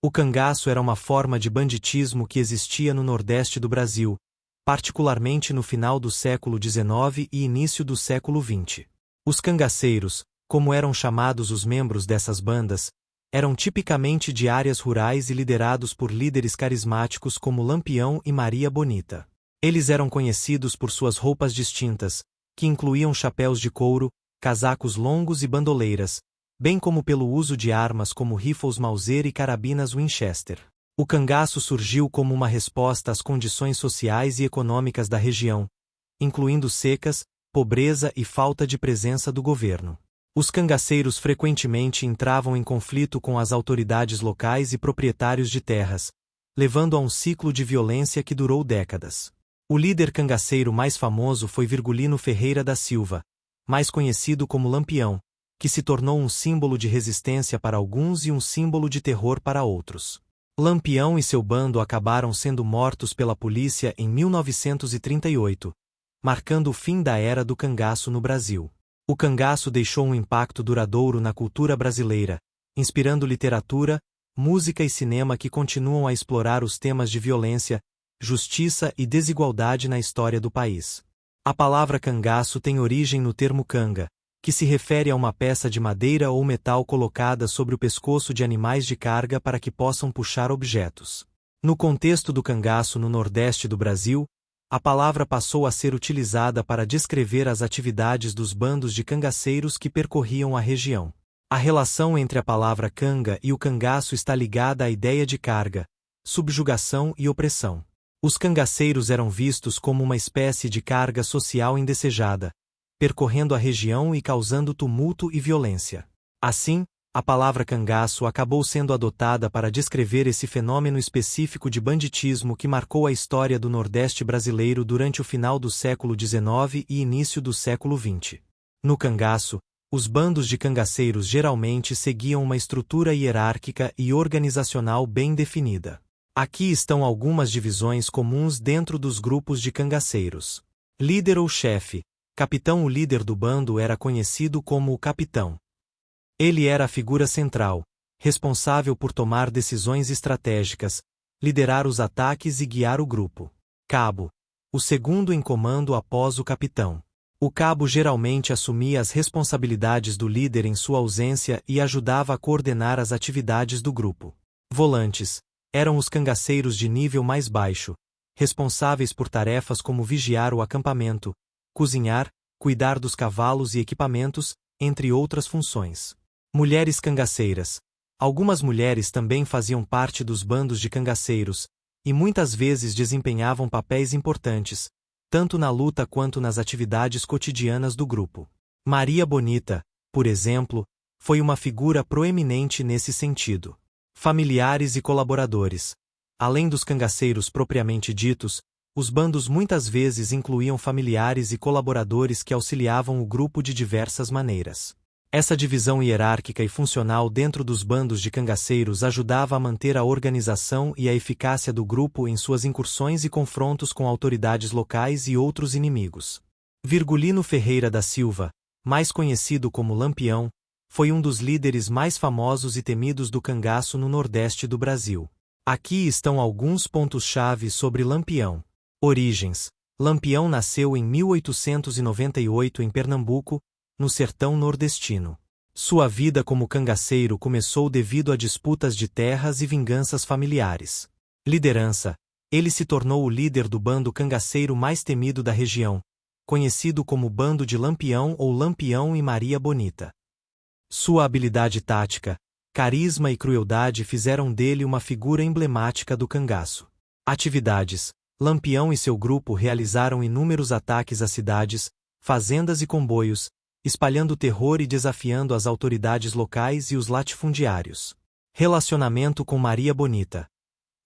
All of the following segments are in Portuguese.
O cangaço era uma forma de banditismo que existia no Nordeste do Brasil, particularmente no final do século XIX e início do século XX. Os cangaceiros, como eram chamados os membros dessas bandas, eram tipicamente de áreas rurais e liderados por líderes carismáticos como Lampião e Maria Bonita. Eles eram conhecidos por suas roupas distintas, que incluíam chapéus de couro, casacos longos e bandoleiras, bem como pelo uso de armas como rifles Mauser e carabinas Winchester. O cangaço surgiu como uma resposta às condições sociais e econômicas da região, incluindo secas, pobreza e falta de presença do governo. Os cangaceiros frequentemente entravam em conflito com as autoridades locais e proprietários de terras, levando a um ciclo de violência que durou décadas. O líder cangaceiro mais famoso foi Virgulino Ferreira da Silva, mais conhecido como Lampião, que se tornou um símbolo de resistência para alguns e um símbolo de terror para outros. Lampião e seu bando acabaram sendo mortos pela polícia em 1938, marcando o fim da era do cangaço no Brasil. O cangaço deixou um impacto duradouro na cultura brasileira, inspirando literatura, música e cinema que continuam a explorar os temas de violência, justiça e desigualdade na história do país. A palavra cangaço tem origem no termo canga, que se refere a uma peça de madeira ou metal colocada sobre o pescoço de animais de carga para que possam puxar objetos. No contexto do cangaço no Nordeste do Brasil, a palavra passou a ser utilizada para descrever as atividades dos bandos de cangaceiros que percorriam a região. A relação entre a palavra canga e o cangaço está ligada à ideia de carga, subjugação e opressão. Os cangaceiros eram vistos como uma espécie de carga social indesejada, percorrendo a região e causando tumulto e violência. Assim, a palavra cangaço acabou sendo adotada para descrever esse fenômeno específico de banditismo que marcou a história do Nordeste brasileiro durante o final do século XIX e início do século XX. No cangaço, os bandos de cangaceiros geralmente seguiam uma estrutura hierárquica e organizacional bem definida. Aqui estão algumas divisões comuns dentro dos grupos de cangaceiros. Líder ou chefe. Capitão. O líder do bando era conhecido como o capitão. Ele era a figura central, responsável por tomar decisões estratégicas, liderar os ataques e guiar o grupo. Cabo. O segundo em comando após o capitão. O cabo geralmente assumia as responsabilidades do líder em sua ausência e ajudava a coordenar as atividades do grupo. Volantes. Eram os cangaceiros de nível mais baixo, responsáveis por tarefas como vigiar o acampamento, cozinhar, cuidar dos cavalos e equipamentos, entre outras funções. Mulheres cangaceiras. Algumas mulheres também faziam parte dos bandos de cangaceiros, e muitas vezes desempenhavam papéis importantes, tanto na luta quanto nas atividades cotidianas do grupo. Maria Bonita, por exemplo, foi uma figura proeminente nesse sentido. Familiares e colaboradores. Além dos cangaceiros propriamente ditos, os bandos muitas vezes incluíam familiares e colaboradores que auxiliavam o grupo de diversas maneiras. Essa divisão hierárquica e funcional dentro dos bandos de cangaceiros ajudava a manter a organização e a eficácia do grupo em suas incursões e confrontos com autoridades locais e outros inimigos. Virgulino Ferreira da Silva, mais conhecido como Lampião, foi um dos líderes mais famosos e temidos do cangaço no Nordeste do Brasil. Aqui estão alguns pontos-chave sobre Lampião. Origens. Lampião nasceu em 1898 em Pernambuco, no sertão nordestino. Sua vida como cangaceiro começou devido a disputas de terras e vinganças familiares. Liderança. Ele se tornou o líder do bando cangaceiro mais temido da região, conhecido como Bando de Lampião ou Lampião e Maria Bonita. Sua habilidade tática, carisma e crueldade fizeram dele uma figura emblemática do cangaço. Atividades. Lampião e seu grupo realizaram inúmeros ataques a cidades, fazendas e comboios, espalhando terror e desafiando as autoridades locais e os latifundiários. Relacionamento com Maria Bonita.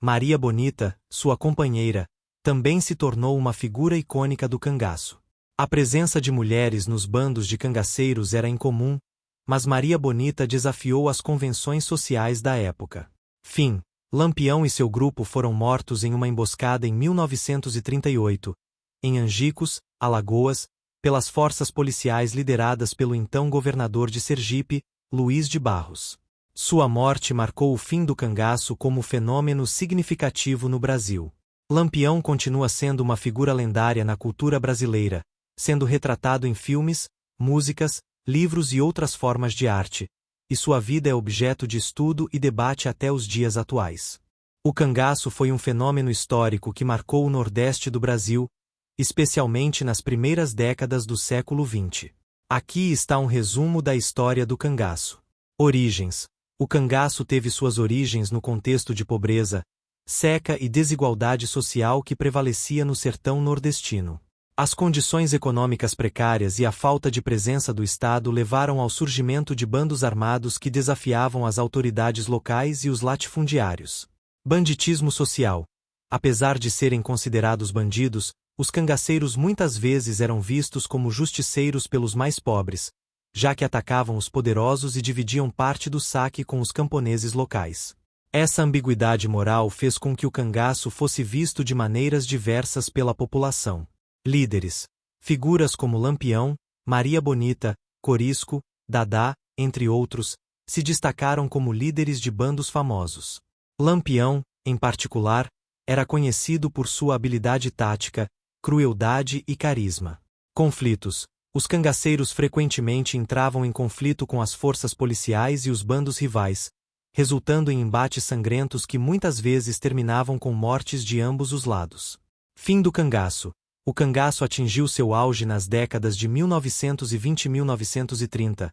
Maria Bonita, sua companheira, também se tornou uma figura icônica do cangaço. A presença de mulheres nos bandos de cangaceiros era incomum, mas Maria Bonita desafiou as convenções sociais da época. Fim. Lampião e seu grupo foram mortos em uma emboscada em 1938, em Angicos, Alagoas, pelas forças policiais lideradas pelo então governador de Sergipe, Luiz de Barros. Sua morte marcou o fim do cangaço como fenômeno significativo no Brasil. Lampião continua sendo uma figura lendária na cultura brasileira, sendo retratado em filmes, músicas, livros e outras formas de arte, e sua vida é objeto de estudo e debate até os dias atuais. O cangaço foi um fenômeno histórico que marcou o Nordeste do Brasil, especialmente nas primeiras décadas do século XX. Aqui está um resumo da história do cangaço. Origens. O cangaço teve suas origens no contexto de pobreza, seca e desigualdade social que prevalecia no sertão nordestino. As condições econômicas precárias e a falta de presença do Estado levaram ao surgimento de bandos armados que desafiavam as autoridades locais e os latifundiários. Banditismo social. Apesar de serem considerados bandidos, os cangaceiros muitas vezes eram vistos como justiceiros pelos mais pobres, já que atacavam os poderosos e dividiam parte do saque com os camponeses locais. Essa ambiguidade moral fez com que o cangaço fosse visto de maneiras diversas pela população. Líderes. Figuras como Lampião, Maria Bonita, Corisco, Dadá, entre outros, se destacaram como líderes de bandos famosos. Lampião, em particular, era conhecido por sua habilidade tática, crueldade e carisma. Conflitos. Os cangaceiros frequentemente entravam em conflito com as forças policiais e os bandos rivais, resultando em embates sangrentos que muitas vezes terminavam com mortes de ambos os lados. Fim do cangaço. O cangaço atingiu seu auge nas décadas de 1920 e 1930,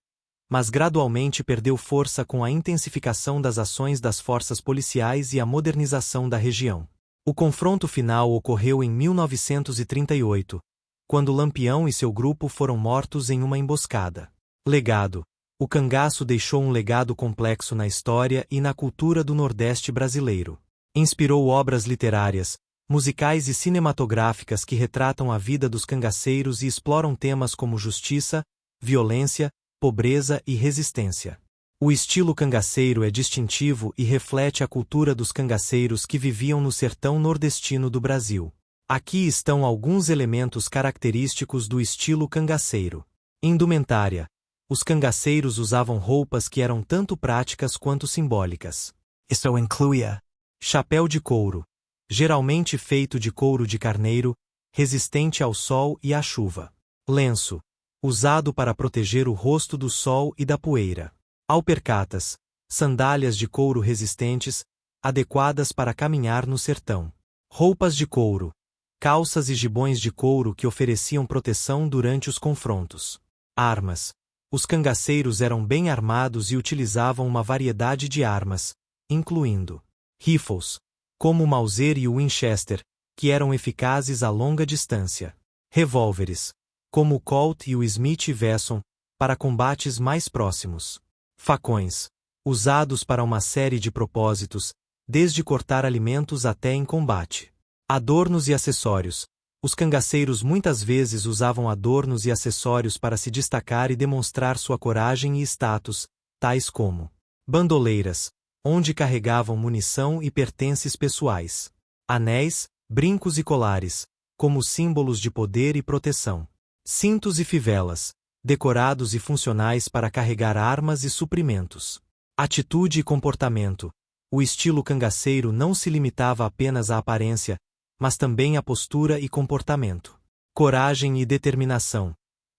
mas gradualmente perdeu força com a intensificação das ações das forças policiais e a modernização da região. O confronto final ocorreu em 1938, quando Lampião e seu grupo foram mortos em uma emboscada. Legado. O cangaço deixou um legado complexo na história e na cultura do Nordeste brasileiro. Inspirou obras literárias, musicais e cinematográficas que retratam a vida dos cangaceiros e exploram temas como justiça, violência, pobreza e resistência. O estilo cangaceiro é distintivo e reflete a cultura dos cangaceiros que viviam no sertão nordestino do Brasil. Aqui estão alguns elementos característicos do estilo cangaceiro. Indumentária. Os cangaceiros usavam roupas que eram tanto práticas quanto simbólicas. Isso incluía chapéu de couro, geralmente feito de couro de carneiro, resistente ao sol e à chuva. Lenço, usado para proteger o rosto do sol e da poeira. Alpercatas, sandálias de couro resistentes, adequadas para caminhar no sertão. Roupas de couro, calças e gibões de couro que ofereciam proteção durante os confrontos. Armas. Os cangaceiros eram bem armados e utilizavam uma variedade de armas, incluindo rifles, como o Mauser e o Winchester, que eram eficazes a longa distância. Revólveres, como o Colt e o Smith & Wesson, para combates mais próximos. Facões, usados para uma série de propósitos, desde cortar alimentos até em combate. Adornos e acessórios. Os cangaceiros muitas vezes usavam adornos e acessórios para se destacar e demonstrar sua coragem e status, tais como bandoleiras, onde carregavam munição e pertences pessoais. Anéis, brincos e colares, como símbolos de poder e proteção. Cintos e fivelas, decorados e funcionais para carregar armas e suprimentos. Atitude e comportamento. O estilo cangaceiro não se limitava apenas à aparência, mas também à postura e comportamento. Coragem e determinação.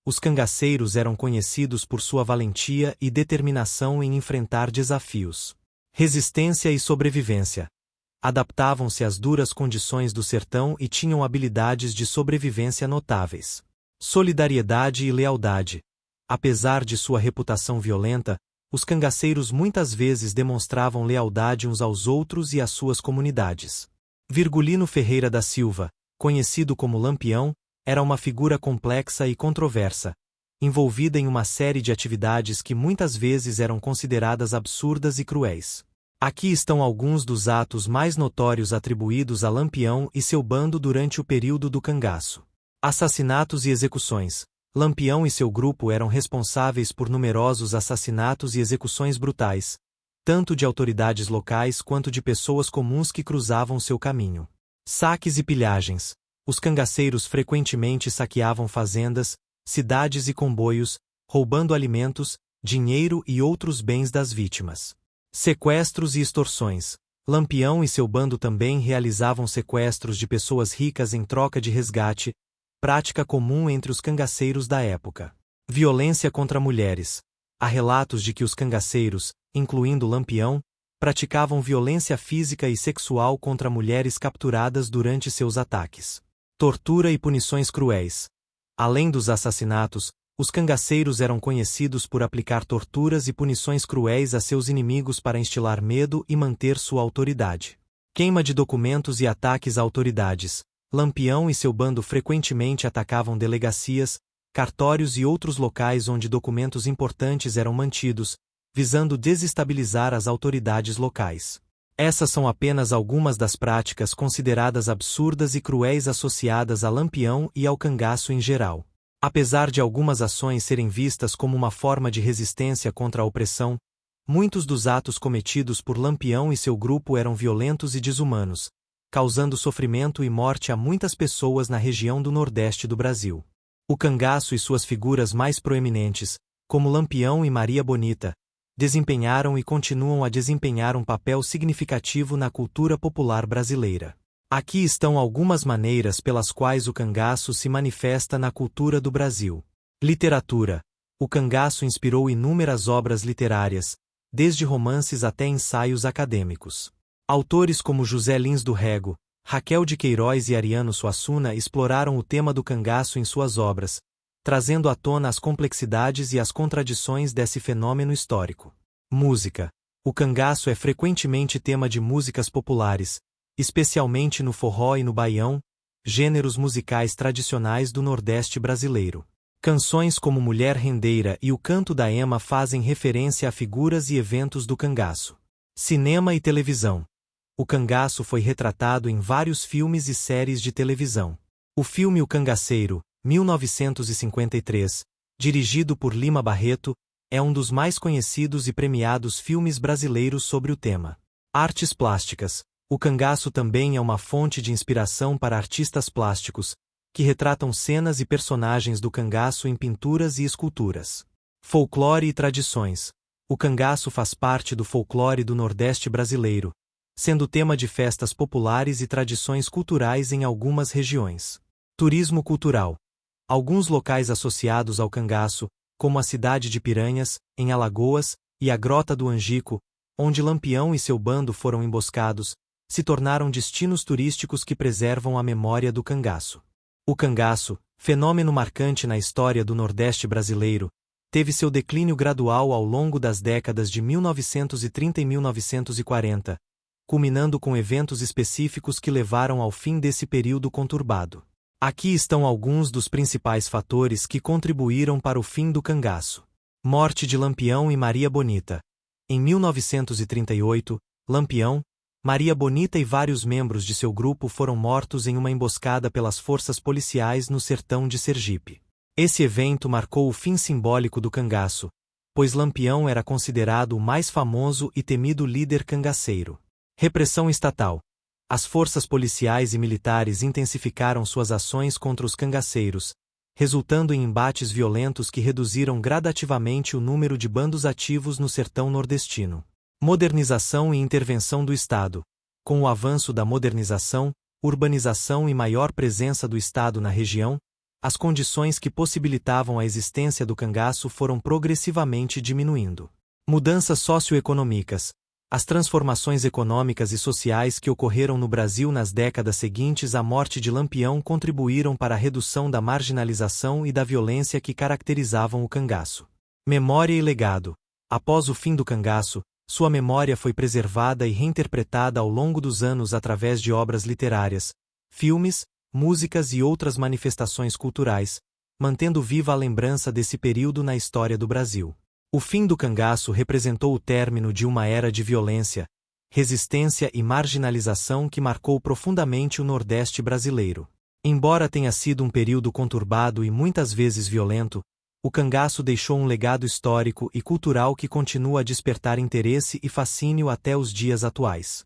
Os cangaceiros eram conhecidos por sua valentia e determinação em enfrentar desafios. Resistência e sobrevivência. Adaptavam-se às duras condições do sertão e tinham habilidades de sobrevivência notáveis. Solidariedade e lealdade. Apesar de sua reputação violenta, os cangaceiros muitas vezes demonstravam lealdade uns aos outros e às suas comunidades. Virgulino Ferreira da Silva, conhecido como Lampião, era uma figura complexa e controversa, envolvida em uma série de atividades que muitas vezes eram consideradas absurdas e cruéis. Aqui estão alguns dos atos mais notórios atribuídos a Lampião e seu bando durante o período do cangaço. Assassinatos e execuções. Lampião e seu grupo eram responsáveis por numerosos assassinatos e execuções brutais, tanto de autoridades locais quanto de pessoas comuns que cruzavam seu caminho. Saques e pilhagens. Os cangaceiros frequentemente saqueavam fazendas, cidades e comboios, roubando alimentos, dinheiro e outros bens das vítimas. Sequestros e extorsões. Lampião e seu bando também realizavam sequestros de pessoas ricas em troca de resgate, prática comum entre os cangaceiros da época. Violência contra mulheres. Há relatos de que os cangaceiros, incluindo Lampião, praticavam violência física e sexual contra mulheres capturadas durante seus ataques. Tortura e punições cruéis. Além dos assassinatos, os cangaceiros eram conhecidos por aplicar torturas e punições cruéis a seus inimigos para instilar medo e manter sua autoridade. Queima de documentos e ataques a autoridades. Lampião e seu bando frequentemente atacavam delegacias, cartórios e outros locais onde documentos importantes eram mantidos, visando desestabilizar as autoridades locais. Essas são apenas algumas das práticas consideradas absurdas e cruéis associadas a Lampião e ao cangaço em geral. Apesar de algumas ações serem vistas como uma forma de resistência contra a opressão, muitos dos atos cometidos por Lampião e seu grupo eram violentos e desumanos, causando sofrimento e morte a muitas pessoas na região do Nordeste do Brasil. O cangaço e suas figuras mais proeminentes, como Lampião e Maria Bonita, desempenharam e continuam a desempenhar um papel significativo na cultura popular brasileira. Aqui estão algumas maneiras pelas quais o cangaço se manifesta na cultura do Brasil. Literatura. O cangaço inspirou inúmeras obras literárias, desde romances até ensaios acadêmicos. Autores como José Lins do Rego, Raquel de Queiroz e Ariano Suassuna exploraram o tema do cangaço em suas obras, trazendo à tona as complexidades e as contradições desse fenômeno histórico. Música. O cangaço é frequentemente tema de músicas populares, especialmente no forró e no baião, gêneros musicais tradicionais do Nordeste brasileiro. Canções como Mulher Rendeira e O Canto da Ema fazem referência a figuras e eventos do cangaço. Cinema e televisão. O cangaço foi retratado em vários filmes e séries de televisão. O filme O Cangaceiro, 1953, dirigido por Lima Barreto, é um dos mais conhecidos e premiados filmes brasileiros sobre o tema. Artes plásticas. O cangaço também é uma fonte de inspiração para artistas plásticos, que retratam cenas e personagens do cangaço em pinturas e esculturas. Folclore e tradições. O cangaço faz parte do folclore do Nordeste brasileiro, sendo tema de festas populares e tradições culturais em algumas regiões. Turismo cultural. Alguns locais associados ao cangaço, como a cidade de Piranhas, em Alagoas, e a Grota do Angico, onde Lampião e seu bando foram emboscados, se tornaram destinos turísticos que preservam a memória do cangaço. O cangaço, fenômeno marcante na história do Nordeste brasileiro, teve seu declínio gradual ao longo das décadas de 1930 e 1940, culminando com eventos específicos que levaram ao fim desse período conturbado. Aqui estão alguns dos principais fatores que contribuíram para o fim do cangaço. Morte de Lampião e Maria Bonita. Em 1938, Lampião, Maria Bonita e vários membros de seu grupo foram mortos em uma emboscada pelas forças policiais no sertão de Sergipe. Esse evento marcou o fim simbólico do cangaço, pois Lampião era considerado o mais famoso e temido líder cangaceiro. Repressão estatal. As forças policiais e militares intensificaram suas ações contra os cangaceiros, resultando em embates violentos que reduziram gradativamente o número de bandos ativos no sertão nordestino. Modernização e intervenção do Estado. Com o avanço da modernização, urbanização e maior presença do Estado na região, as condições que possibilitavam a existência do cangaço foram progressivamente diminuindo. Mudanças socioeconômicas. As transformações econômicas e sociais que ocorreram no Brasil nas décadas seguintes à morte de Lampião contribuíram para a redução da marginalização e da violência que caracterizavam o cangaço. Memória e legado. Após o fim do cangaço, sua memória foi preservada e reinterpretada ao longo dos anos através de obras literárias, filmes, músicas e outras manifestações culturais, mantendo viva a lembrança desse período na história do Brasil. O fim do cangaço representou o término de uma era de violência, resistência e marginalização que marcou profundamente o Nordeste brasileiro. Embora tenha sido um período conturbado e muitas vezes violento, o cangaço deixou um legado histórico e cultural que continua a despertar interesse e fascínio até os dias atuais.